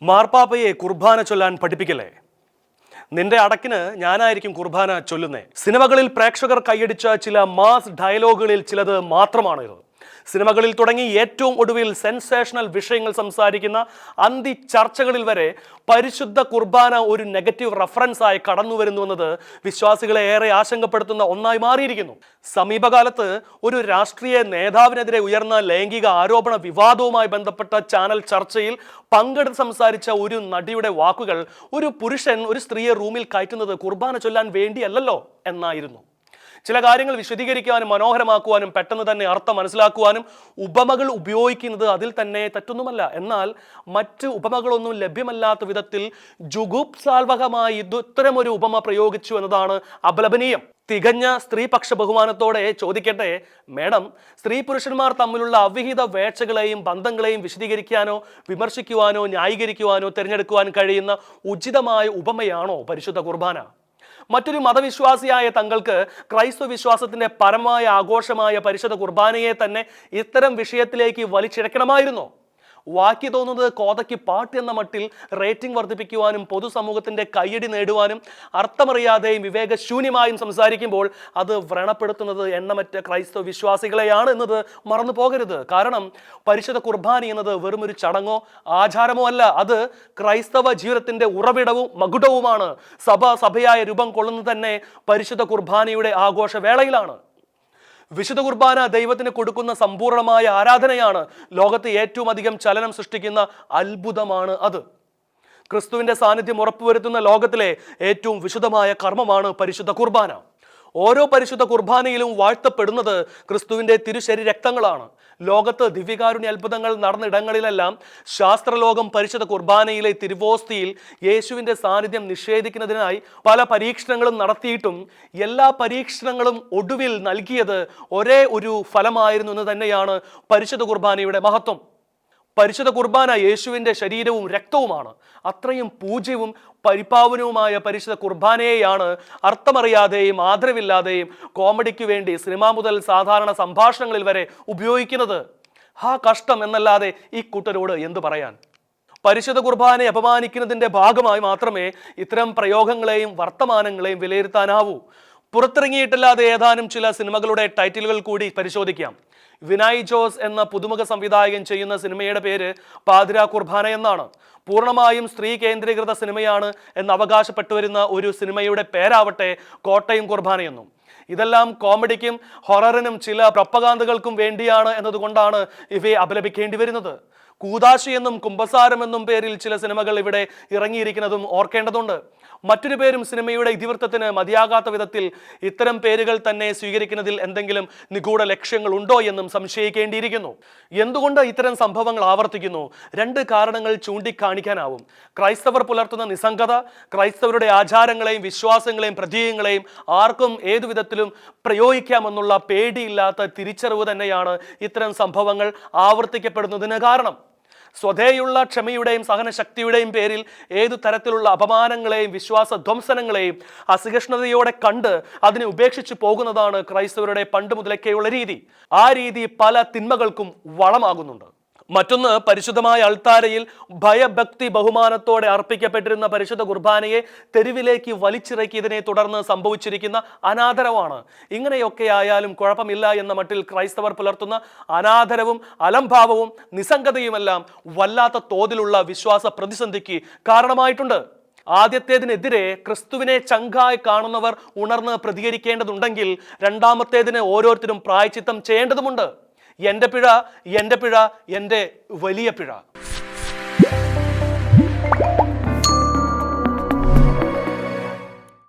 മാർപ്പാപ്പയെ കുർബാന ചൊല്ലാൻ പഠിപ്പിക്കല്ലേ? നിന്റെ അടക്കിന് ഞാനായിരിക്കും കുർബാന ചൊല്ലുന്നേ. സിനിമകളിൽ പ്രേക്ഷകർ കൈയടിച്ച ചില മാസ് ഡയലോഗുകളിൽ ചിലത് മാത്രമാണ് ഇത്. സിനിമകളിൽ തുടങ്ങി ഏറ്റവും ഒടുവിൽ സെൻസേഷണൽ വിഷയങ്ങൾ സംസാരിക്കുന്ന അന്തി ചർച്ചകളിൽ വരെ പരിശുദ്ധ കുർബാന ഒരു നെഗറ്റീവ് റെഫറൻസ് ആയി കടന്നു വരുന്നു എന്നത് വിശ്വാസികളെ ഏറെ ആശങ്കപ്പെടുത്തുന്ന ഒന്നായി മാറിയിരിക്കുന്നു. സമീപകാലത്ത് ഒരു രാഷ്ട്രീയ നേതാവിനെതിരെ ഉയർന്ന ലൈംഗിക ആരോപണ വിവാദവുമായി ബന്ധപ്പെട്ട ചാനൽ ചർച്ചയിൽ പങ്കെടുത്ത് സംസാരിച്ച ഒരു നടിയുടെ വാക്കുകൾ ഒരു പുരുഷൻ ഒരു സ്ത്രീയെ റൂമിൽ കയറ്റുന്നത് കുർബാന ചൊല്ലാൻ വേണ്ടിയല്ലല്ലോ എന്നായിരുന്നു. ചില കാര്യങ്ങൾ വിശദീകരിക്കാനും മനോഹരമാക്കുവാനും പെട്ടെന്ന് തന്നെ അർത്ഥം മനസ്സിലാക്കുവാനും ഉപമകൾ ഉപയോഗിക്കുന്നത് അതിൽ തന്നെ തെറ്റൊന്നുമല്ല. എന്നാൽ മറ്റ് ഉപമകളൊന്നും ലഭ്യമല്ലാത്ത വിധത്തിൽ ജുഗുപ്സാൽവകമായി ഇത്തരമൊരു ഉപമ പ്രയോഗിച്ചു എന്നതാണ് അപലപനീയം. തികഞ്ഞ സ്ത്രീപക്ഷ ബഹുമാനത്തോടെ ചോദിക്കട്ടെ, മേഡം, സ്ത്രീ പുരുഷന്മാർ തമ്മിലുള്ള അവിഹിത വേഴ്ചകളെയും ബന്ധങ്ങളെയും വിശദീകരിക്കാനോ വിമർശിക്കുവാനോ ന്യായീകരിക്കുവാനോ തിരഞ്ഞെടുക്കുവാൻ കഴിയുന്ന ഉചിതമായ ഉപമയാണോ പരിശുദ്ധ കുർബാന? മറ്റൊരു മതവിശ്വാസിയായ തങ്ങൾക്ക് ക്രൈസ്തവ വിശ്വാസത്തിന്റെ പരമമായ ആഘോഷമായ പരിശുദ്ധ കുർബാനയെ തന്നെ ഇത്തരം വിഷയത്തിലേക്ക് വലിച്ചിഴക്കണമായിരുന്നോ? വാക്കി തോന്നുന്നത് കോതയ്ക്ക് പാട്ട് എന്ന മട്ടിൽ റേറ്റിംഗ് വർദ്ധിപ്പിക്കുവാനും പൊതുസമൂഹത്തിന്റെ കയ്യടി നേടുവാനും അർത്ഥമറിയാതെയും വിവേകശൂന്യമായും സംസാരിക്കുമ്പോൾ അത് വ്രണപ്പെടുത്തുന്നത് എണ്ണമറ്റ ക്രൈസ്തവ വിശ്വാസികളെയാണ് എന്നത് മറന്നു പോകരുത്. കാരണം പരിശുദ്ധ കുർബാന എന്നത് വെറും ഒരു ചടങ്ങോ ആചാരമോ അല്ല, അത് ക്രൈസ്തവ ജീവിതത്തിന്റെ ഉറവിടവും മകുടവുമാണ്. സഭയായ രൂപം കൊള്ളുന്നത് തന്നെ പരിശുദ്ധ കുർബാനയുടെ ആഘോഷവേളയിലാണ്. വിശുദ്ധ കുർബാന ദൈവത്തിന് കൊടുക്കുന്ന സമ്പൂർണമായ ആരാധനയാണ്. ലോകത്ത് ഏറ്റവും അധികം ചലനം സൃഷ്ടിക്കുന്ന അത്ഭുതമാണ് അത്. ക്രിസ്തുവിന്റെ സാന്നിധ്യം ഉറപ്പുവരുത്തുന്ന ലോകത്തിലെ ഏറ്റവും വിശുദ്ധമായ കർമ്മമാണ് പരിശുദ്ധ കുർബാന. ഓരോ പരിശുദ്ധ കുർബാനയിലും വാഴ്ത്തപ്പെടുന്നത് ക്രിസ്തുവിന്റെ തിരുശരീര രക്തങ്ങളാണ്. ലോകത്ത് ദിവ്യകാരുണ്യ അത്ഭുതങ്ങൾ നടന്നിടങ്ങളിലെല്ലാം ശാസ്ത്രലോകം പരിശുദ്ധ കുർബാനയിലെ തിരുവോസ്തിയിൽ യേശുവിന്റെ സാന്നിധ്യം നിഷേധിക്കുന്നതിനായി പല പരീക്ഷണങ്ങളും നടത്തിയിട്ടും എല്ലാ പരീക്ഷണങ്ങളും ഒടുവിൽ നൽകിയത് ഒരേ ഒരു ഫലമായിരുന്നു എന്ന് തന്നെയാണ് പരിശുദ്ധ കുർബാനയുടെ മഹത്വം. പരിശുദ്ധ കുർബാന യേശുവിൻ്റെ ശരീരവും രക്തവുമാണ്. അത്രയും പൂജ്യവും പരിപാവനവുമായ പരിശുദ്ധ കുർബാനയെയാണ് അർത്ഥമറിയാതെയും ആദരവില്ലാതെയും കോമഡിക്ക് വേണ്ടി സിനിമ മുതൽ സാധാരണ സംഭാഷണങ്ങളിൽ വരെ ഉപയോഗിക്കുന്നത്. കഷ്ടം എന്നല്ലാതെ ഈ കൂട്ടരോട് എന്തു പറയാൻ? പരിശുദ്ധ കുർബാനയെ അപമാനിക്കുന്നതിൻ്റെ ഭാഗമായി മാത്രമേ ഇത്തരം പ്രയോഗങ്ങളെയും വർത്തമാനങ്ങളെയും വിലയിരുത്താനാവൂ. പുറത്തിറങ്ങിയിട്ടില്ലാതെ ഏതാനും ചില സിനിമകളുടെ ടൈറ്റിലുകൾ കൂടി പരിശോധിക്കാം. വിനായ് ജോസ് എന്ന പുതുമുഖ സംവിധായകൻ ചെയ്യുന്ന സിനിമയുടെ പേര് പാതിര കുർബാന എന്നാണ്. പൂർണ്ണമായും സ്ത്രീ കേന്ദ്രീകൃത സിനിമയാണ് എന്ന് അവകാശപ്പെട്ടു വരുന്ന ഒരു സിനിമയുടെ പേരാവട്ടെ കോട്ടയം കുർബാനയെന്നും. ഇതെല്ലാം കോമഡിക്കും ഹൊററിനും ചില പ്രൊപ്പഗാന്തകൾക്കും വേണ്ടിയാണ് എന്നതുകൊണ്ടാണ് ഇവയെ അപലപിക്കേണ്ടി വരുന്നത്. കൂദാശി എന്നും കുംഭസാരം എന്നും പേരിൽ ചില സിനിമകൾ ഇവിടെ ഇറങ്ങിയിരിക്കുന്നതും ഓർക്കേണ്ടതുണ്ട്. മറ്റൊരു പേരും സിനിമയുടെ ഇതിവൃത്തത്തിന് മതിയാകാത്ത വിധത്തിൽ ഇത്തരം പേരുകൾ തന്നെ സ്വീകരിക്കുന്നതിൽ എന്തെങ്കിലും നിഗൂഢ ലക്ഷ്യങ്ങൾ ഉണ്ടോ എന്നും സംശയിക്കേണ്ടിയിരിക്കുന്നു. എന്തുകൊണ്ട് ഇത്തരം സംഭവങ്ങൾ ആവർത്തിക്കുന്നു? രണ്ട് കാരണങ്ങൾ ചൂണ്ടിക്കാണിക്കാനാവും. ക്രൈസ്തവർ പുലർത്തുന്ന നിസ്സംഗത, ക്രൈസ്തവരുടെ ആചാരങ്ങളെയും വിശ്വാസങ്ങളെയും പ്രതീകങ്ങളെയും ആർക്കും ഏതു വിധത്തിലും പ്രയോഗിക്കാമെന്നുള്ള പേടിയില്ലാത്ത തിരിച്ചറിവ് തന്നെയാണ് ഇത്തരം സംഭവങ്ങൾ ആവർത്തിക്കപ്പെടുന്നതിന് കാരണം. സ്വതേയുള്ള ക്ഷമയുടെയും സഹനശക്തിയുടെയും പേരിൽ ഏതു തരത്തിലുള്ള അപമാനങ്ങളെയും വിശ്വാസധ്വംസനങ്ങളെയും അസഹിഷ്ണുതയോടെ കണ്ട് അതിനെ ഉപേക്ഷിച്ചു പോകുന്നതാണ് ക്രൈസ്തവരുടെ പണ്ട് മുതലൊക്കെയുള്ള രീതി. ആ രീതി പല തിന്മകൾക്കും വളമാകുന്നുണ്ട്. മറ്റൊന്ന്, പരിശുദ്ധമായ അൾത്താരയിൽ ഭയഭക്തി ബഹുമാനത്തോടെ അർപ്പിക്കപ്പെട്ടിരുന്ന പരിശുദ്ധ കുർബാനയെ തെരുവിലേക്ക് വലിച്ചിറക്കിയതിനെ തുടർന്ന് സംഭവിച്ചിരിക്കുന്ന അനാദരവാണ്. ഇങ്ങനെയൊക്കെ ആയാലും കുഴപ്പമില്ല എന്ന മട്ടിൽ ക്രൈസ്തവർ പുലർത്തുന്ന അനാദരവും അലംഭാവവും നിസ്സംഗതയുമെല്ലാം വല്ലാത്ത തോതിലുള്ള വിശ്വാസ പ്രതിസന്ധിക്ക് കാരണമായിട്ടുണ്ട്. ആദ്യത്തേതിനെതിരെ ക്രിസ്തുവിനെ ചങ്കായി കാണുന്നവർ ഉണർന്ന് പ്രതികരിക്കേണ്ടതുണ്ടെങ്കിൽ രണ്ടാമത്തേതിന് ഓരോരുത്തരും പ്രായശ്ചിത്തം ചെയ്യേണ്ടതുമുണ്ട്. എൻ്റെ പിഴ, എൻ്റെ പിഴ, എൻ്റെ വലിയ പിഴ.